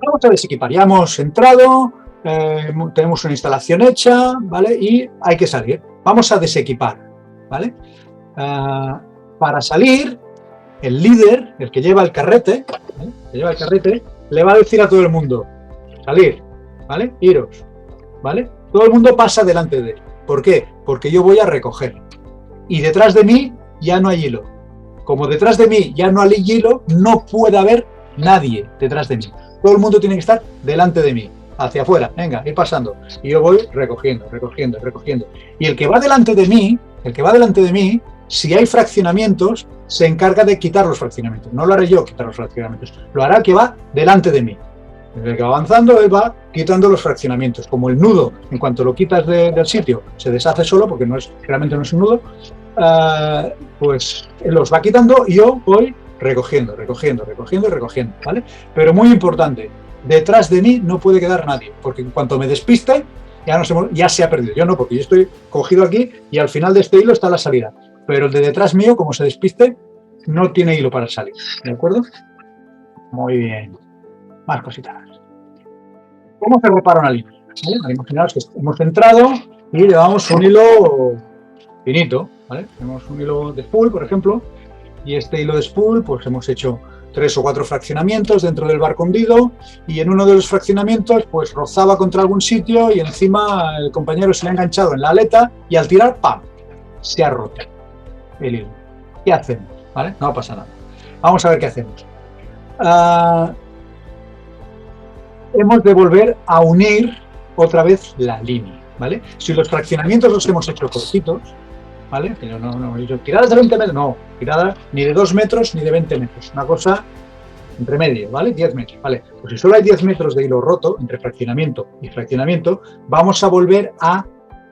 Vamos a desequipar. Ya hemos entrado, tenemos una instalación hecha, ¿vale? Y hay que salir. Vamos a desequipar, ¿vale? Para salir, el líder, el que lleva el carrete, ¿vale? Le va a decir a todo el mundo, salir, ¿vale? Iros, ¿vale? Todo el mundo pasa delante de él. ¿Por qué? Porque yo voy a recoger. Y detrás de mí ya no hay hilo. Como detrás de mí ya no hay hilo, no puede haber nadie detrás de mí. Todo el mundo tiene que estar delante de mí, hacia afuera. Venga, ir pasando. Y yo voy recogiendo. Y el que va delante de mí, si hay fraccionamientos, se encarga de quitar los fraccionamientos. No lo haré yo quitar los fraccionamientos, lo hará el que va delante de mí. El que va avanzando, él va quitando los fraccionamientos. Como el nudo, en cuanto lo quitas del sitio, se deshace solo, porque realmente no es un nudo, pues él los va quitando y yo voy recogiendo, ¿vale? Pero muy importante, detrás de mí no puede quedar nadie, porque en cuanto me despiste, ya se ha perdido. Yo no, porque yo estoy cogido aquí y al final de este hilo está la salida. Pero el de detrás mío, como se despiste, no tiene hilo para salir. ¿De acuerdo? Muy bien. Más cositas. ¿Cómo se repara una línea? ¿Vale? Imaginaos que hemos entrado y llevamos un hilo finito, ¿vale? Tenemos un hilo de spool, por ejemplo, y este hilo de spool, pues hemos hecho 3 o 4 fraccionamientos dentro del barco hundido, y en uno de los fraccionamientos, pues rozaba contra algún sitio y encima el compañero se le ha enganchado en la aleta y al tirar, ¡pam!, se ha roto el hilo. ¿Qué hacemos? ¿Vale? No pasa nada. Vamos a ver qué hacemos. Hemos de volver a unir otra vez la línea, ¿vale? Si los fraccionamientos los hemos hecho cortitos, ¿vale? Pero no, tiradas de 20 metros, no, tiradas ni de 2 metros ni de 20 metros, una cosa entre medio, ¿vale? 10 metros, ¿vale? Pues si solo hay 10 metros de hilo roto entre fraccionamiento y fraccionamiento, vamos a volver a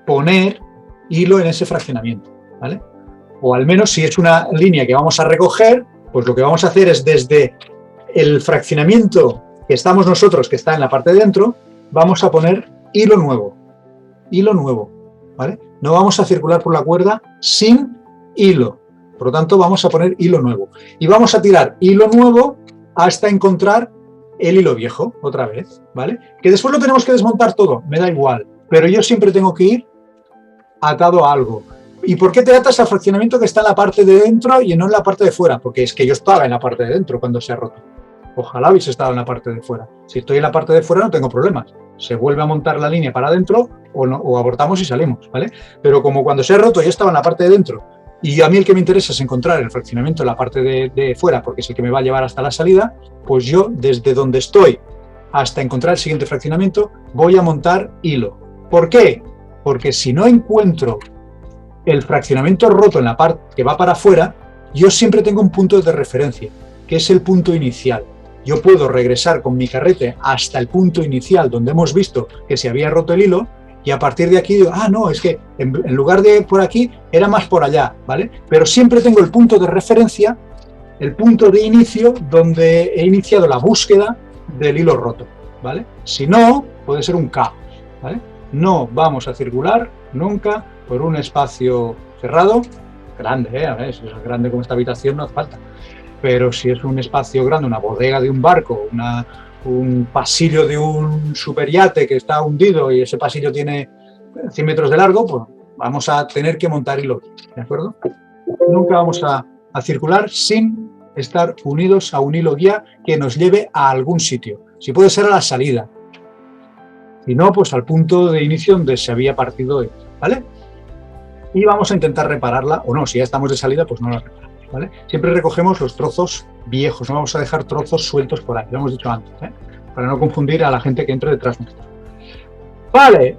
poner hilo en ese fraccionamiento, ¿vale? O al menos si es una línea que vamos a recoger, pues lo que vamos a hacer es desde el fraccionamiento que estamos nosotros, que está en la parte de dentro, vamos a poner hilo nuevo, ¿vale? No vamos a circular por la cuerda sin hilo, por lo tanto vamos a poner hilo nuevo. Y vamos a tirar hilo nuevo hasta encontrar el hilo viejo, otra vez, ¿vale? Que después lo tenemos que desmontar todo, me da igual, pero yo siempre tengo que ir atado a algo. ¿Y por qué te atas al fraccionamiento que está en la parte de dentro y no en la parte de fuera? Porque es que yo estaba en la parte de dentro cuando se ha roto. Ojalá hubiese estado en la parte de fuera. Si estoy en la parte de fuera no tengo problemas. Se vuelve a montar la línea para adentro o abortamos y salimos, ¿vale? Pero como cuando se ha roto yo estaba en la parte de dentro y a mí el que me interesa es encontrar el fraccionamiento en la parte de fuera porque es el que me va a llevar hasta la salida, pues yo desde donde estoy hasta encontrar el siguiente fraccionamiento voy a montar hilo. ¿Por qué? Porque si no encuentro el fraccionamiento roto en la parte que va para afuera, yo siempre tengo un punto de referencia, que es el punto inicial. Yo puedo regresar con mi carrete hasta el punto inicial donde hemos visto que se había roto el hilo y a partir de aquí digo, no, es que en lugar de por aquí era más por allá, ¿vale? Pero siempre tengo el punto de referencia, el punto de inicio donde he iniciado la búsqueda del hilo roto, ¿vale? Si no, puede ser un caos, ¿vale? No vamos a circular nunca por un espacio cerrado, grande, a ver, si es grande como esta habitación no hace falta. Pero si es un espacio grande, una bodega de un barco, un pasillo de un superyate que está hundido y ese pasillo tiene 100 metros de largo, pues vamos a tener que montar hilo, ¿de acuerdo? Nunca vamos a circular sin estar unidos a un hilo guía que nos lleve a algún sitio. Si puede ser a la salida. Si no, pues al punto de inicio donde se había partido, ¿vale? Y vamos a intentar repararla, o no, si ya estamos de salida, pues no la reparamos. ¿Vale? Siempre recogemos los trozos viejos, no vamos a dejar trozos sueltos por ahí, lo hemos dicho antes, para no confundir a la gente que entre detrás nuestro. Vale,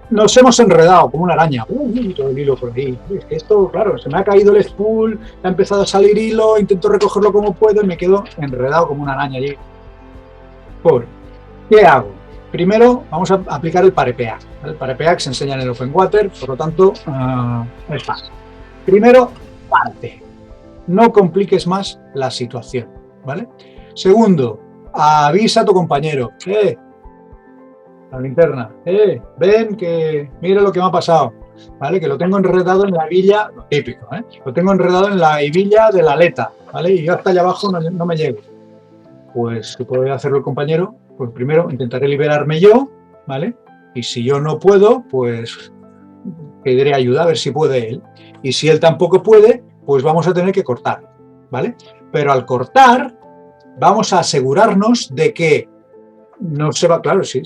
nos hemos enredado como una araña, todo el hilo por ahí. Es que esto, claro, se me ha caído el spool, ha empezado a salir hilo, intento recogerlo como puedo y me quedo enredado como una araña allí. ¿Qué hago? Primero vamos a aplicar el parepeac. El parepeac se enseña en el Open Water, por lo tanto es fácil. Primero, parte. No compliques más la situación, ¿vale? Segundo, avisa a tu compañero. La linterna. Ven que mira lo que me ha pasado, ¿vale? Que lo tengo enredado en la hebilla, lo típico, Lo tengo enredado en la hebilla de la aleta, ¿vale? Y yo hasta allá abajo no me llego. Pues si puede hacerlo el compañero, pues primero intentaré liberarme yo, ¿vale? Y si yo no puedo, pues pediré ayuda a ver si puede él. Y si él tampoco puede, pues vamos a tener que cortar, ¿vale? Pero al cortar, vamos a asegurarnos de que no se va, claro, si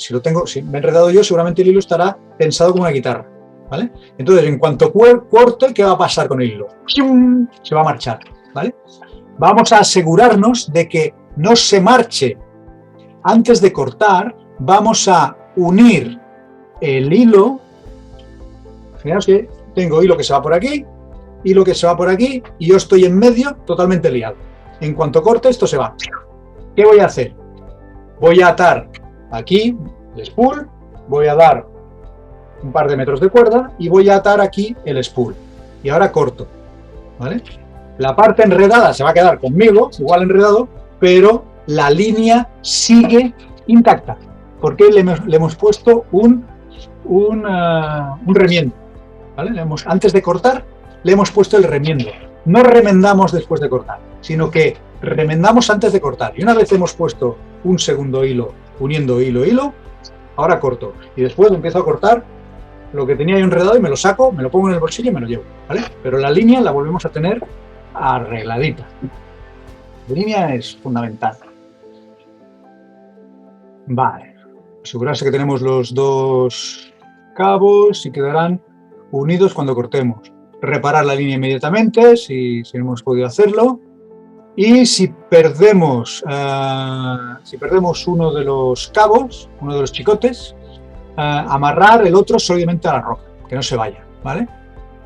me he enredado yo, seguramente el hilo estará tensado como una guitarra, ¿vale? Entonces, en cuanto corte, ¿qué va a pasar con el hilo? Se va a marchar, ¿vale? Vamos a asegurarnos de que no se marche. Antes de cortar, vamos a unir el hilo. Fijaos que tengo hilo que se va por aquí, hilo que se va por aquí, y yo estoy en medio totalmente liado. En cuanto corte, esto se va. ¿Qué voy a hacer? Voy a atar aquí el spool, voy a dar un par de metros de cuerda y voy a atar aquí el spool. Y ahora corto, ¿vale? La parte enredada se va a quedar conmigo, igual enredado, pero la línea sigue intacta, porque le hemos puesto un remiendo, ¿vale? Antes de cortar, le hemos puesto el remiendo. No remendamos después de cortar, sino que remendamos antes de cortar. Y una vez hemos puesto un segundo hilo, uniendo hilo, ahora corto. Y después empiezo a cortar lo que tenía yo enredado y me lo saco, me lo pongo en el bolsillo y me lo llevo, ¿vale? Pero la línea la volvemos a tener arregladita. La línea es fundamental. Vale. Asegurarse que tenemos los dos cabos y quedarán unidos cuando cortemos. Reparar la línea inmediatamente si hemos podido hacerlo. Y si perdemos uno de los cabos, uno de los chicotes, amarrar el otro solamente a la roca, que no se vaya, ¿vale?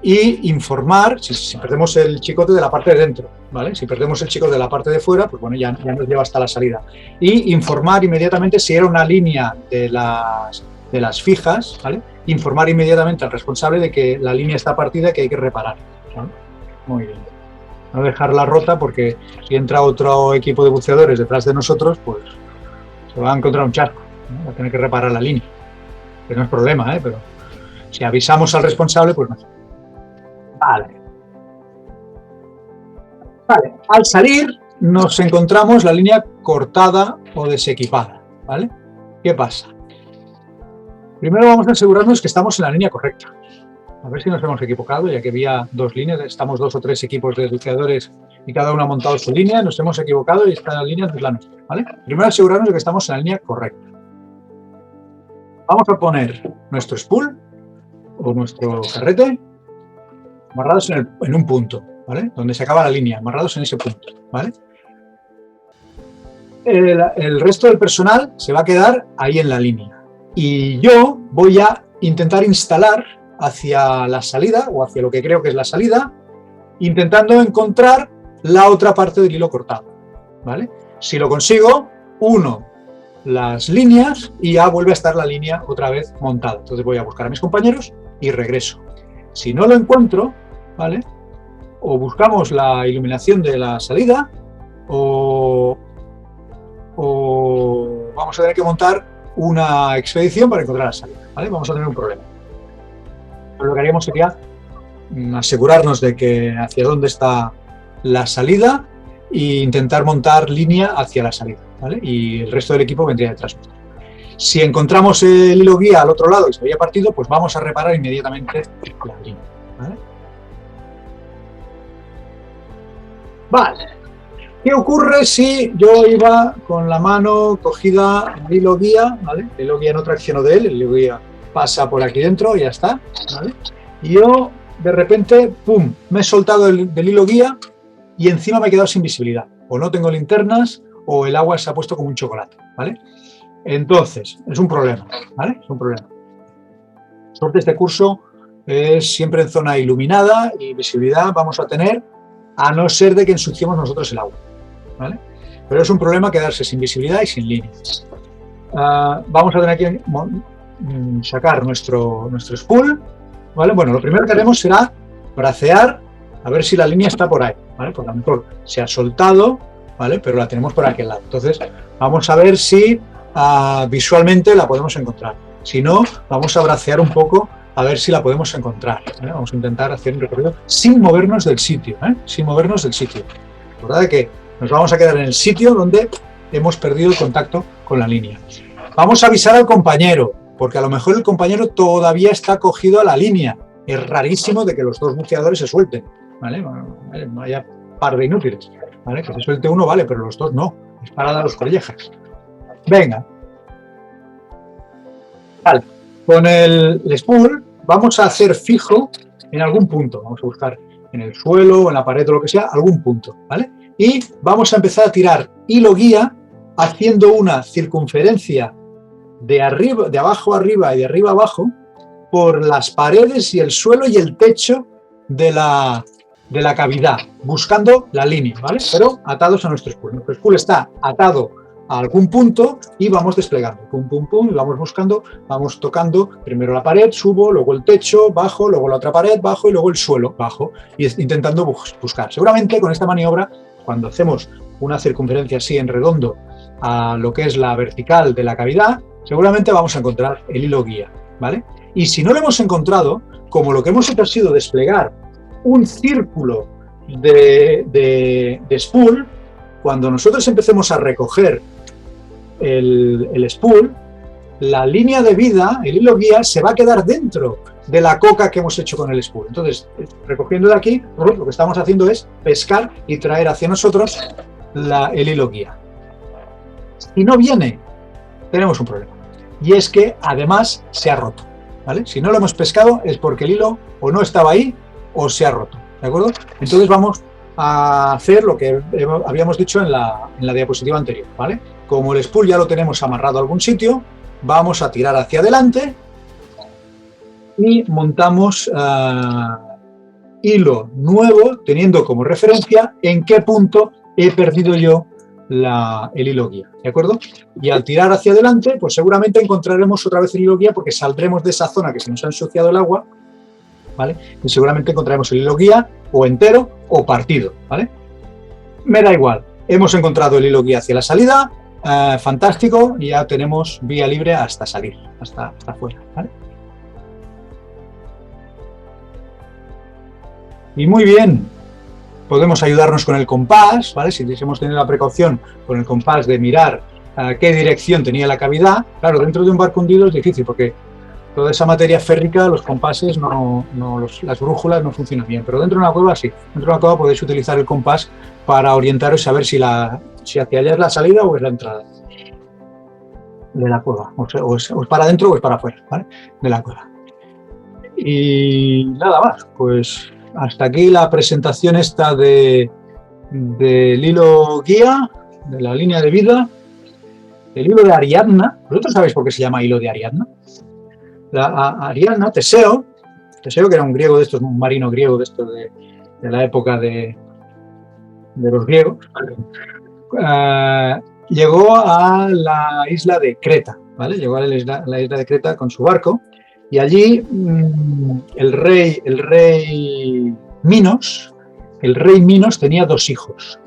Y informar, si perdemos el chicote de la parte de dentro, ¿vale? Si perdemos el chicote de la parte de fuera, pues bueno, ya nos lleva hasta la salida. Y informar inmediatamente si era una línea de las fijas, ¿vale? Informar inmediatamente al responsable de que la línea está partida y que hay que reparar, ¿vale? Muy bien. No dejarla rota, porque si entra otro equipo de buceadores detrás de nosotros, pues se va a encontrar un charco, ¿no? Va a tener que reparar la línea. Que no es problema, pero si avisamos al responsable, pues no. Vale. Al salir nos encontramos la línea cortada o desequipada, ¿vale? ¿Qué pasa? Primero vamos a asegurarnos que estamos en la línea correcta. A ver si nos hemos equivocado, ya que había dos líneas, estamos 2 o 3 equipos de buceadores y cada uno ha montado su línea, nos hemos equivocado y esta línea no es la nuestra, ¿vale? Primero asegurarnos de que estamos en la línea correcta. Vamos a poner nuestro spool o nuestro carrete amarrados en un punto, ¿vale? Donde se acaba la línea, amarrados en ese punto, ¿vale? El resto del personal se va a quedar ahí en la línea. Y yo voy a intentar instalar hacia la salida, o hacia lo que creo que es la salida, intentando encontrar la otra parte del hilo cortado, ¿vale? Si lo consigo, uno las líneas y ya vuelve a estar la línea otra vez montada. Entonces voy a buscar a mis compañeros y regreso. Si no lo encuentro, ¿vale? O buscamos la iluminación de la salida o vamos a tener que montar una expedición para encontrar la salida, ¿vale? Vamos a tener un problema. Pero lo que haríamos sería asegurarnos de que hacia dónde está la salida e intentar montar línea hacia la salida, ¿vale? Y el resto del equipo vendría detrás. Si encontramos el hilo guía al otro lado y se había partido, pues vamos a reparar inmediatamente la línea, ¿vale? Vale. ¿Qué ocurre si yo iba con la mano cogida el hilo guía, ¿vale? El hilo guía no tracciono de él, el hilo guía pasa por aquí dentro y ya está, ¿vale? Y yo, de repente, ¡pum!, me he soltado del hilo guía y encima me he quedado sin visibilidad. O no tengo linternas o el agua se ha puesto como un chocolate, ¿vale? Entonces, es un problema, ¿vale? Es un problema. Suerte, este curso es siempre en zona iluminada y visibilidad vamos a tener, a no ser de que ensuciemos nosotros el agua, ¿vale? Pero es un problema quedarse sin visibilidad y sin líneas. Vamos a tener que sacar nuestro spool, ¿vale? Bueno, lo primero que haremos será bracear a ver si la línea está por ahí, ¿vale? Por lo mejor se ha soltado, ¿vale? Pero la tenemos por aquel lado. Entonces, vamos a ver si visualmente la podemos encontrar. Si no, vamos a bracear un poco a ver si la podemos encontrar, ¿vale? Vamos a intentar hacer un recorrido sin movernos del sitio, ¿eh? Sin movernos del sitio. Recordad que nos vamos a quedar en el sitio donde hemos perdido el contacto con la línea. Vamos a avisar al compañero, porque a lo mejor el compañero todavía está cogido a la línea. Es rarísimo de que los dos buceadores se suelten, ¿vale? Vaya par de inútiles, ¿vale? Que se suelte uno, vale, pero los dos no. Es para dar los collejas. Venga. Vale. Con el spool vamos a hacer fijo en algún punto. Vamos a buscar en el suelo o en la pared o lo que sea, algún punto, ¿vale? Y vamos a empezar a tirar hilo guía haciendo una circunferencia de arriba, de abajo arriba y de arriba abajo por las paredes y el suelo y el techo de la cavidad, buscando la línea, ¿vale? Pero atados a nuestro spool. Nuestro spool está atado a algún punto y vamos desplegando, pum, pum, pum, y vamos buscando, vamos tocando primero la pared, subo, luego el techo, bajo, luego la otra pared, bajo y luego el suelo, bajo, y intentando buscar. Seguramente con esta maniobra, cuando hacemos una circunferencia así en redondo a lo que es la vertical de la cavidad, seguramente vamos a encontrar el hilo guía, ¿vale? Y si no lo hemos encontrado, como lo que hemos hecho ha sido desplegar un círculo de spool, cuando nosotros empecemos a recoger el spool, la línea de vida, el hilo guía, se va a quedar dentro de la coca que hemos hecho con el spool. Entonces, recogiendo de aquí, lo que estamos haciendo es pescar y traer hacia nosotros el hilo guía. Si no viene, tenemos un problema. Y es que, además, se ha roto, ¿vale? Si no lo hemos pescado es porque el hilo o no estaba ahí o se ha roto, ¿de acuerdo? Entonces vamos a hacer lo que habíamos dicho en la diapositiva anterior, ¿vale? Como el spool ya lo tenemos amarrado a algún sitio, vamos a tirar hacia adelante y montamos hilo nuevo, teniendo como referencia en qué punto he perdido yo el hilo guía, ¿de acuerdo? Y al tirar hacia adelante, pues seguramente encontraremos otra vez el hilo guía porque saldremos de esa zona que se nos ha ensuciado el agua, ¿vale? Y seguramente encontraremos el hilo guía o entero o partido, ¿vale? Me da igual, hemos encontrado el hilo guía hacia la salida, fantástico, y ya tenemos vía libre hasta salir, hasta afuera, ¿vale? Y muy bien, podemos ayudarnos con el compás, ¿vale? Si hemos tenido la precaución con el compás de mirar qué dirección tenía la cavidad. Claro, dentro de un barco hundido es difícil porque toda esa materia férrica, los compases, las brújulas no funcionan bien, pero dentro de una cueva sí. Dentro de una cueva podéis utilizar el compás para orientaros y saber si hacia allá es la salida o es la entrada de la cueva, o es para adentro o es para afuera, ¿vale? De la cueva. Y nada más, pues hasta aquí la presentación esta del hilo guía, de la línea de vida, el hilo de Ariadna. ¿Vosotros sabéis por qué se llama hilo de Ariadna? Ariadna, Teseo, que era un griego de estos, un marino griego de estos de la época de los griegos, llegó a la isla de Creta, ¿vale? Llegó a la isla de Creta con su barco y allí el rey Minos tenía dos hijos.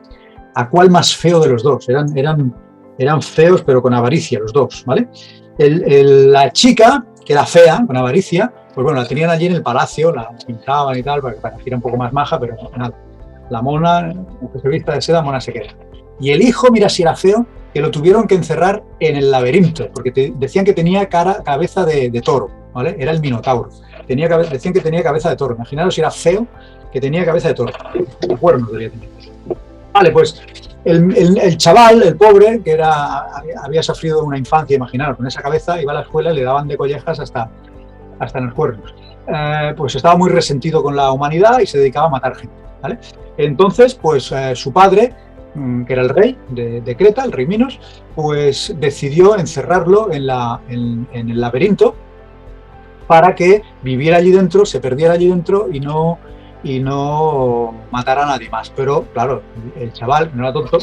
¿A cuál más feo de los dos? Eran feos pero con avaricia los dos, ¿vale? La chica, que era fea, con avaricia, pues bueno, la tenían allí en el palacio, la pintaban y tal, para que pareciera un poco más maja, pero nada. La mona, aunque se vista de seda, mona se queda. Y el hijo, mira si era feo, que lo tuvieron que encerrar en el laberinto, porque decían que tenía cabeza de toro, ¿vale? Era el Minotauro. Decían que tenía cabeza de toro. Imaginaros si era feo, que tenía cabeza de toro. Cuernos debería tener. Vale, pues el chaval, el pobre, que había sufrido una infancia, imaginaros, con esa cabeza, iba a la escuela y le daban de collejas hasta en los cuernos. Pues estaba muy resentido con la humanidad y se dedicaba a matar gente, ¿vale? Entonces, pues su padre, que era el rey de Creta, el rey Minos, pues decidió encerrarlo en el laberinto para que viviera allí dentro, se perdiera allí dentro y no matara a nadie más. Pero, claro, el chaval, no era tonto,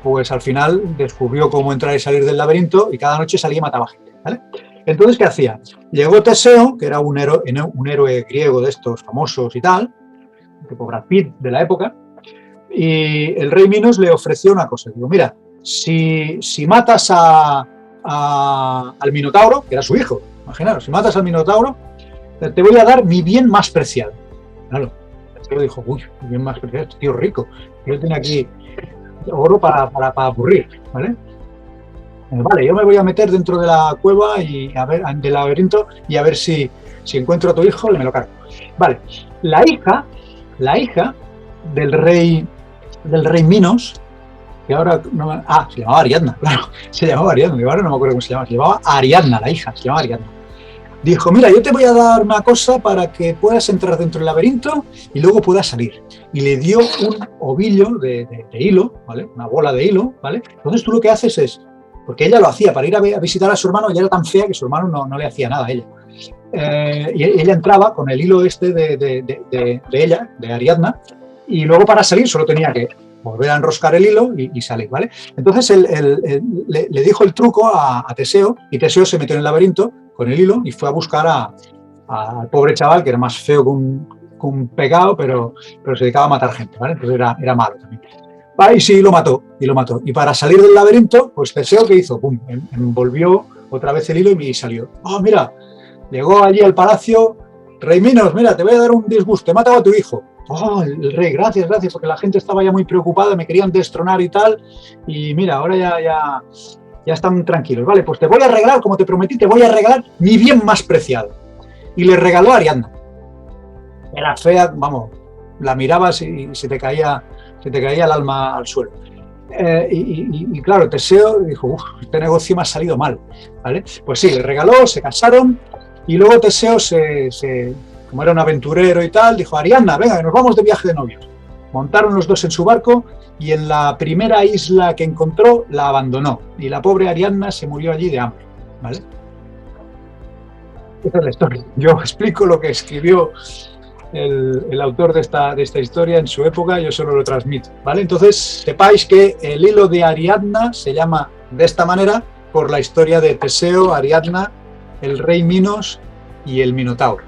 pues al final descubrió cómo entrar y salir del laberinto y cada noche salía y mataba gente, ¿vale? Entonces, ¿qué hacía? Llegó Teseo, que era un héroe griego de estos famosos y tal, tipo Brad Pitt de la época, y el rey Minos le ofreció una cosa. Digo, mira, si matas al Minotauro, que era su hijo, imaginaros, si matas al Minotauro, te voy a dar mi bien más preciado. Claro, Teseo dijo, uy, mi bien más preciado, este tío rico, yo tengo aquí oro para aburrir, ¿vale? Vale, yo me voy a meter dentro de la cueva y a ver, del laberinto y a ver si encuentro a tu hijo y me lo cargo. Vale, la hija del rey Minos, que ahora no, se llamaba Ariadna, claro, se llamaba Ariadna, ahora no me acuerdo cómo se llamaba Ariadna, la hija, se llamaba Ariadna. Dijo, mira, yo te voy a dar una cosa para que puedas entrar dentro del laberinto y luego puedas salir. Y le dio un ovillo de hilo, ¿vale? Una bola de hilo, ¿vale? Entonces tú lo que haces es, porque ella lo hacía para ir a visitar a su hermano, ella era tan fea que su hermano no le hacía nada a ella. Y ella entraba con el hilo este de ella, de Ariadna, y luego para salir solo tenía que volver a enroscar el hilo y salir, ¿vale? Entonces le dijo el truco a Teseo, y Teseo se metió en el laberinto con el hilo y fue a buscar al pobre chaval, que era más feo que un pecado, pero se dedicaba a matar gente, ¿vale? Entonces era malo también. Y sí, lo mató. Y para salir del laberinto, pues Teseo, ¿qué hizo? Pum, envolvió otra vez el hilo y salió. Mira, llegó allí al palacio, Rey Minos, mira, te voy a dar un disgusto, he matado a tu hijo. El rey, gracias, porque la gente estaba ya muy preocupada, me querían destronar y tal, y mira, ahora ya están tranquilos. Vale, pues te voy a regalar, como te prometí, te voy a regalar mi bien más preciado. Y le regaló a Ariadna. Era fea, vamos, la mirabas y se te caía el alma al suelo. Y claro, Teseo dijo, este negocio me ha salido mal, ¿vale? Pues sí, le regaló, se casaron, y luego Teseo, como era un aventurero y tal, dijo, Ariadna, venga, nos vamos de viaje de novios. Montaron los dos en su barco y en la primera isla que encontró la abandonó. Y la pobre Ariadna se murió allí de hambre, ¿vale? Esa es la historia. Yo explico lo que escribió el autor de esta historia en su época, yo solo lo transmito, ¿vale? Entonces, sepáis que el hilo de Ariadna se llama de esta manera por la historia de Teseo, Ariadna, el rey Minos y el Minotauro.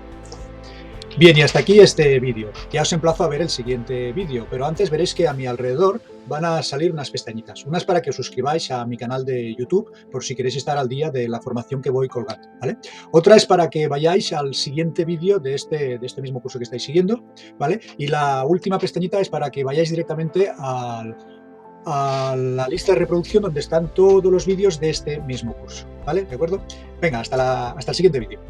Bien, y hasta aquí este vídeo. Ya os emplazo a ver el siguiente vídeo, pero antes veréis que a mi alrededor van a salir unas pestañitas. Una es para que os suscribáis a mi canal de YouTube, por si queréis estar al día de la formación que voy colgando, ¿vale? Otra es para que vayáis al siguiente vídeo de este mismo curso que estáis siguiendo, ¿vale? Y la última pestañita es para que vayáis directamente a la lista de reproducción donde están todos los vídeos de este mismo curso, ¿vale? ¿De acuerdo? Venga, hasta el siguiente vídeo.